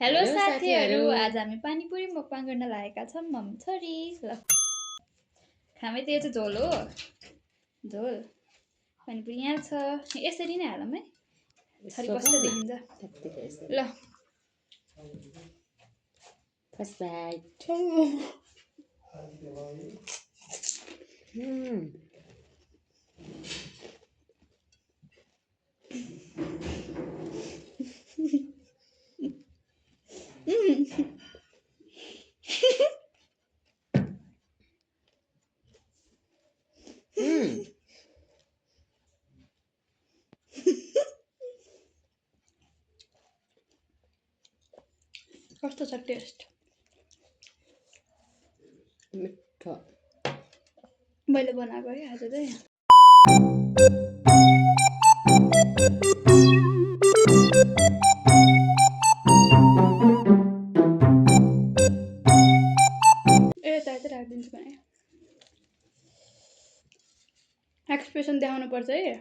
Hello hello साथीहरू, साथीहरू। आज हामी पानीपुरी मकवाङ गर्न लागेका छौँ मम्मी छोरी। ल खामै त यो चाहिँ झोल हो। झोल पानीपुरी यहाँ छ, यसरी नै हालौँ है, थरी कस्तो देखिन्छ। ल फर्स्ट बाइट। कस्तो छ टेस्ट? मिठो। मैले बनाएको है आज चाहिँ। यता चाहिँ राखिदिन्छु भने एक्सप्रेसन देखाउनु पर्छ है।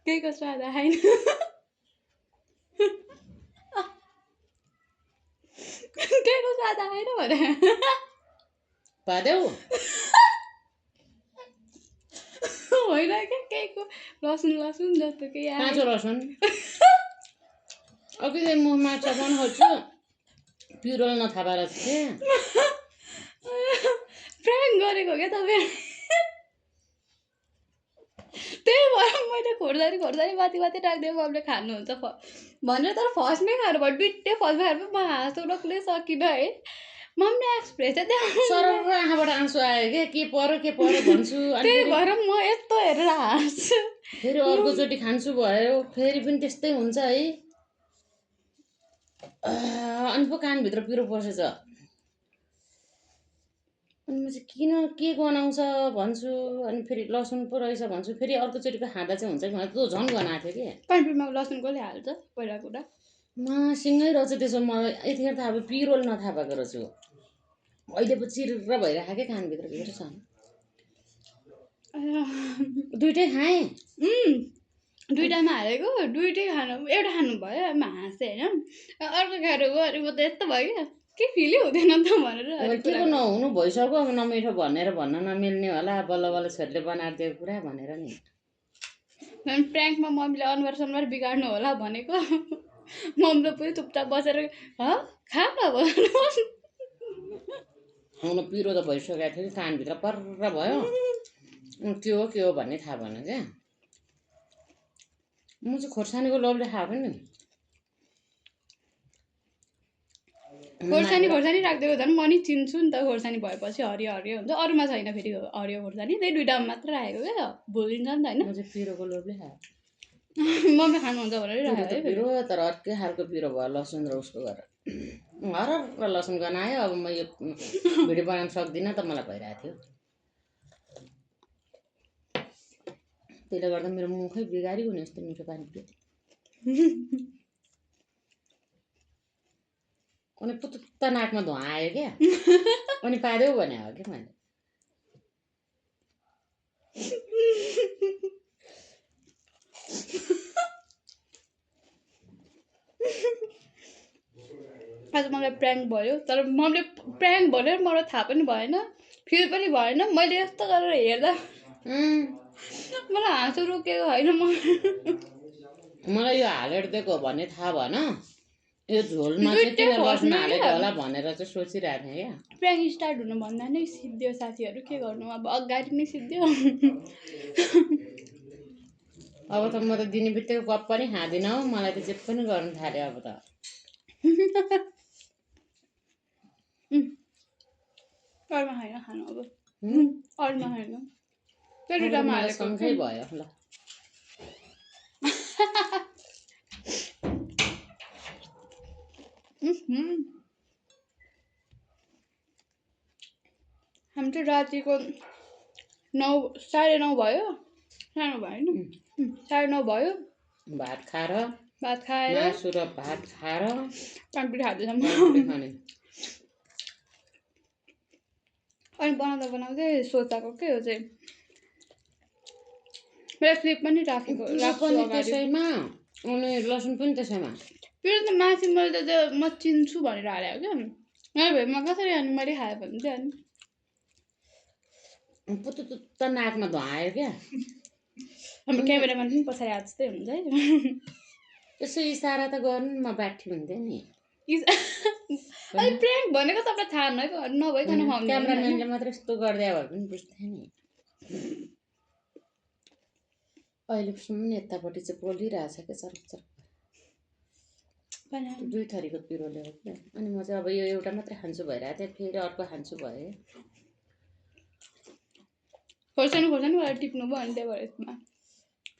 केहीको स्वाद आएन। केहीको स्वाद आएन भने पादेऊ होइन क्या, केहीको लसुन लसुन जस्तो केही आयो। काँचो लसुन अघि चाहिँ म माछा बनाउँछु पिरोल नथापा रहेछ के प्र्याङ्क गरेको क्या तपाईँ। त्यही भएर मैले खोर्सानी माथि माथि राख्दै मम्मीले खानुहुन्छ भनेर, तर फर्स्टमै खानु भयो। दुइटै फर्स्टमा खानु म हाँसो रोक्नै सकिनँ है। मम्मीले एक्सप्रेसन सरर आँखाबाट आँसु आयो के पर्यो भन्छु। त्यही भएर म यस्तो हेरेर हाँस्छु। फेरि अर्कोचोटि खान्छु भयो, फेरि पनि त्यस्तै हुन्छ है। अनि पो कानभित्र पिरो पसेछ। अनि म चाहिँ किन के गनाउँछ भन्छु, अनि फेरि लसुन पो रहेछ भन्छु, फेरि अर्कोचोटिको खाँदा चाहिँ हुन्छ कि मलाई त झन् गनाएको थियो कि। पानीपुरीमा लसुन कसले हाल्छ पहिला कुरा? मसँगै रहेछ त्यसो। मलाई यतिखेर त अब पिरोल नथापाएको रहेछु। अहिले पो चिर्र भइरहेको क्या कानभित्र पिरो छ। दुइटै खाएँ। दुइटामा हालेको, दुइटै खानु, एउटा खानु भयो। म हाँसेँ होइन, अर्को खानु भयो। अनि म त यस्तो भयो क्या, के फिलै हुँदैन त भनेर। अब के को नहुनु भइसक्यो, अब नमिठो भनेर भन्न नमिल्ने होला, बल्ल बल्ल छोरीले बनाएर दिएको कुरा भनेर नि। प्र्याङ्कमा मम्मीले अनुहार सनुहार बिगार्नु होला भनेको, मम्मीले पनि चुपचाप बसेर खा न भन्नुहोस्। हुन पिरो त भइसकेको थियो कि कानभित्र पर्र भयो। के हो भन्ने थाहा भएन क्या। म चाहिँ खोर्सानीको लोभले खाएको नि। खोर्सानी राखिदिएको झन् म नि चिन्छु नि त। खोर्सानी भएपछि हरियो हरियो हुन्छ, अरूमा छैन फेरि हरियो खोर्सानी। त्यही दुइटामा मात्र राखेको क्या, भुलिन्छ नि त होइन। म चाहिँ पिरोको लोभले खाएँ। मम्मी खानुहुन्छ भनेर राखेको है। पिरो तर अर्कै खालको पिरो भयो, लसुन र उसको गरेर हरर लसुन गनायो। अब म यो भिडियो बनाउन सक्दिनँ त मलाई भइरहेको थियो। त्यसले गर्दा मेरो मुखै बिगारी हुने यस्तो मिठो पानीपुरी। अनि पुत्त नाकमा धुवा आयो क्या। अनि पादेऊ भने हो क्या मैले। आज मलाई प्र्याङ्क भयो, तर मम्मीले प्र्याङ्क भनेर मलाई थाहा पनि भएन, फिल पनि भएन। मैले यस्तो गरेर हेर्दा मलाई हाँसो रोकेको होइन। मलाई यो हालेर दिएको भन्ने थाहा भएन। यो झोलमा चाहिँ किन लसुन हालेको होला भनेर चाहिँ सोचिरहेको थिएँ क्या। प्र्याङ्क स्टार्ट हुनुभन्दा नै सिद्धियो साथीहरू, के गर्नु अब, अगाडि नै सिद्धियो। अब त म त दिने बित्तिकै गफ पनि खाँदिनँ हौ, मलाई त जे पनि गर्नु थाल्यो अब त। अरूमा खाएन खानु, अब अरूमा खाएन, त्यो दुइटामा हालेको सँगै भयो ल। हामी चाहिँ रातिको 9 साढे 9 भयो, सानो भयो होइन, 9:30 भयो। भात खाएर भात खाएर मासु र भात खाएर पानीपुरी खाँदैछ म पानीपुरी खाने। अनि बनाउँदा बनाउँदै सोचाएको के हो चाहिँ मेरो क्लिप पनि राखेको पिरो राख्छु पनि अगाडि त्यसैमा अनि लसुन पनि त्यसैमा। फेरि त माथि मैले त म चिन्छु भनेर हालेको क्या मेरो भेगमा कसरी अनि मैले खाएँ भने चाहिँ अनि पुत्त नाकमा धुवायो क्या। हाम्रो क्यामेराम्यान पनि पछाडि आएको जस्तै हुन्छ है यसो इसारा त गर्नु म बाठी हुन्थेँ नि। अहिले प्र्याङ्क भनेको तपाईँलाई थाहा नभइकन खुवाउने क्यामेराम्यानले मात्र यस्तो गरिदियो भए पनि बुझ्थेँ नि। अहिलेसम्म यतापट्टि चाहिँ पोलिरहेछ क्या चरक चरक। दुई थरीको पिरो ल्यायो क्या। अनि म चाहिँ अब यो एउटा मात्रै खान्छु भइरहेको थिएँ फेरि अर्को खान्छु भएँ। खोर्सानी भएर टिप्नु भयो अनि त्यही भएर यसमा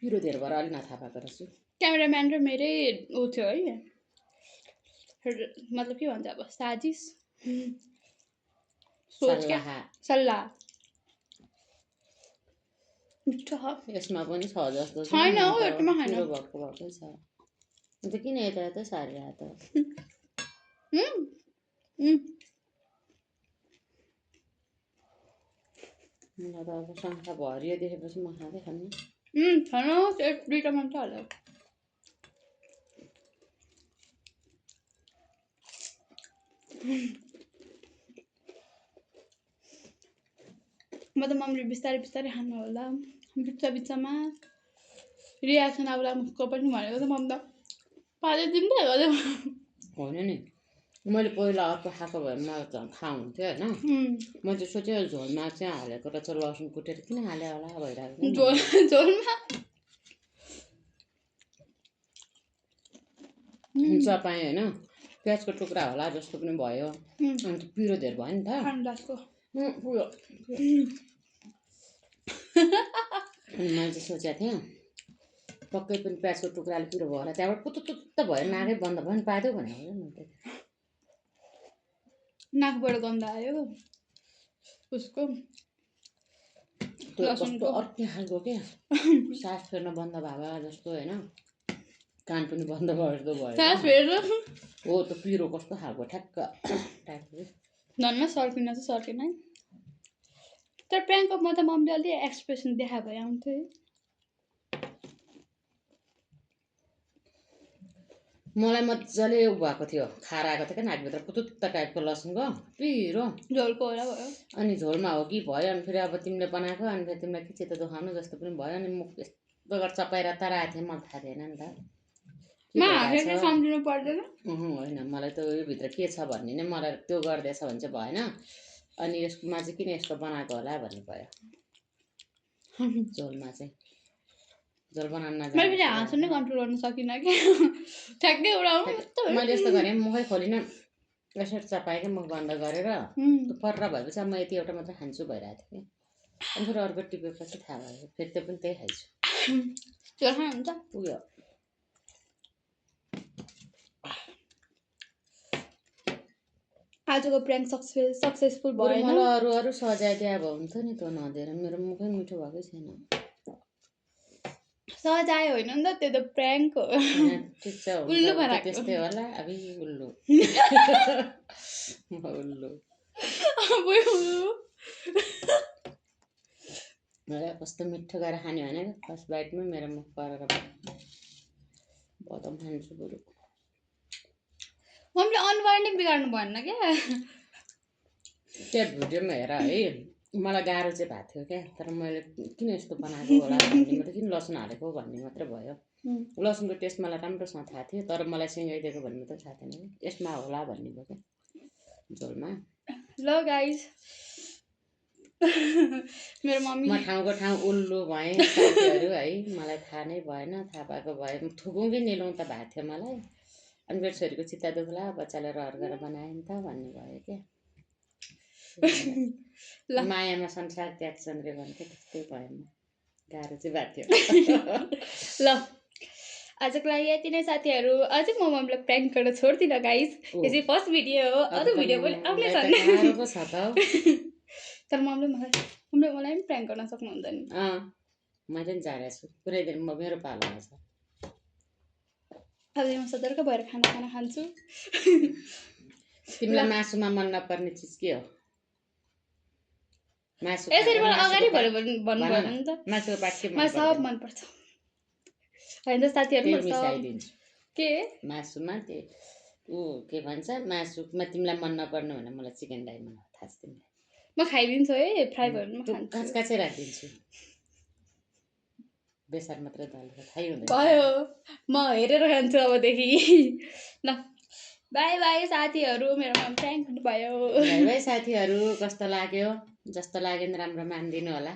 पिरो धेर भएर अलि नथाहा पाएको रहेछु। क्यामेराम्यान र मेरै ऊ थियो है मतलब के भन्छ अब साजिस सल्लाह मिठो छ यसमा पनि छ जस्तो छैन हौ एउटामा खान पिरो भएको भएकै छ। अन्त किन यता यता सारिरहेको त मलाई त अब शङ्खा भरियो देखेपछि म खाँदै खान्न। छैन दुईवटा मात्र होला म त मम्मीले बिस्तारै बिस्तारै खानु होला बिचमा रियाक्सन आउला मुखको पनि भनेको त मम्मी त पाले दिँदै होला होइन नि मैले पहिला अर्को खाएको भए मलाई त थाहा हुन्थ्यो होइन। म चाहिँ सोचेँ झोलमा चाहिँ हालेको रहेछ लसुन कुटेर किन हाल्यो होला भइरहेको झोलमा चपाएँ होइन प्याजको टुक्रा होला जस्तो पनि भयो। अन्त पिरो धेर भयो नि त मैले चाहिँ सोचेको थिएँ पक्कै पनि प्याजको टुक्राले पिरो भयो होला त्यहाँबाट पुत्त भयो नाकै बन्द भयो नि पाइदियो भनेको मैले नाकबाट गन्ध आयो उसको कस्तो अर्कै खालको क्या सास फेर्न बन्द भएको जस्तो होइन कान पनि बन्द भयो जस्तो भयो सास फेर्न हो त्यो पिरो कस्तो खालको ठ्याक्क टाइपको धन्न सर्किन चाहिँ सर्किन है तर प्र्याङ्कको म त मम्मीले अलि एक्सप्रेसन देखा भए आउँथ्यो है मलाई मजाले भएको थियो खाएर आएको थियो क्या नाकभित्र पुतुत्त टाइपको लसुनको पिरो झोलको होला भयो अनि झोलमा हो कि भयो अनि फेरि अब तिमीले बनाएको अनि फेरि तिमीलाई के चित्त दुखाउनु जस्तो पनि भयो अनि मुख यस्तो गरेर चपाएर तर आएको थिएँ मलाई थाहा थिएन नि त होइन मलाई त योभित्र के छ भन्ने नै मलाई त्यो गर्दैछ भने चाहिँ भएन अनि यसमा चाहिँ किन यस्तो बनाएको होला भन्ने भयो झोलमा चाहिँ झोल बनाउन मैले हाँसो नै कन्ट्रोल गर्न सकिनँ कि ठ्याक्कै मैले यस्तो गरेँ मुखै खोलिनँ यसरी चपाएँ क्या मुख बन्द गरेर पर्र भएपछि म यति एउटा मात्रै खान्छु भइरहेको थियो कि अनि फेरि अर्को टिपेपछि थाहा भयो फेरि त्यो पनि त्यही खाइछु उयो आजको प्र्याङ्क सक्सेसफुल भयो मलाई अरू सजाइदिए अब हुन्थ्यो नि त नदिएर मेरो मुखै मिठो भएकै छैन सजाय होइन नि त त्यो त प्र्याङ्क हो ठिक छ उल्लु बनाएको त्यस्तै होला अब उल्लु उल्लु कस्तो मिठो गरेर खाने होइन फर्स्ट बाइटमै मेरो मुख परेर बदम खान्छु बरु मम्मीले अनुहार नै बिगार्नु भएन क्या त्यो भिडियोमा हेर है मलाई गाह्रो चाहिँ भएको थियो क्या तर मैले किन यस्तो बनाएको होला भन्ने मात्रै किन लसुन हालेको भन्ने मात्रै भयो लसुनको टेस्ट मलाई राम्रोसँग थाहा थियो तर मलाई सिँगाइदिएको भन्ने मात्रै थाहा थिएन यसमा होला भन्ने भयो क्या झोलमा ल गाइस मेरो मम्मी म ठाउँको ठाउँ उल्लु भएँ साथीहरू है मलाई थाहा नै भएन थाहा पाएको भए थुकौँ कि निलौँ त भएको थियो मलाई अनि मेरो छोरीको चित्त दुख्ला बच्चाले रहर गरेर बनायो नि त भन्ने भयो क्या मायामा संसार त्याग्छन् रे भन्थ्यो त्यस्तै भयो म गाह्रो चाहिँ भएको थियो ल आजको लागि यति नै साथीहरू अझै म मम्मीलाई प्र्याङ्क गर्न छोड्दिनँ गाइस यो चाहिँ फर्स्ट भिडियो हो अरू भिडियो पनि आउने छन् तर मम्मीले मलाई पनि प्र्याङ्क गर्न सक्नुहुन्छ नि मैले पनि जानेको छु पुरै दिन म मेरो पालो छ अब म सतर्क भएर खाना खान्छु। तिमीलाई मासुमा मन नपर्ने चिज के हो? मासु यसरी मलाई अगाडि मासुको भन्नु भएन नि त। मासुको पार्ट के मलाई सब मनपर्छ। होइन त साथीहरू त्यही मलाई सब मिसाइदिन्छु। के मासुमा त्यो के भन्छ मासुमा तिमीलाई मन नपर्ने भने मलाई चिकन डाइमन्ड हो, थाहा छ तिमीलाई। म खाइदिन्छु है, फ्राई भएर म खान्छु। काँचै राखिदिन्छु। बेसार मात्रै दलेर थाहै हुँदैन। भयो, म हेरेर खान्छु अबदेखि। ल बाई बाई साथीहरू, मेरोमा प्र्याङ्क हुनुभयो। बाई बाई साथीहरू, कस्तो लाग्यो? जस्तो लाग्यो नि राम्रो मानिदिनु होला।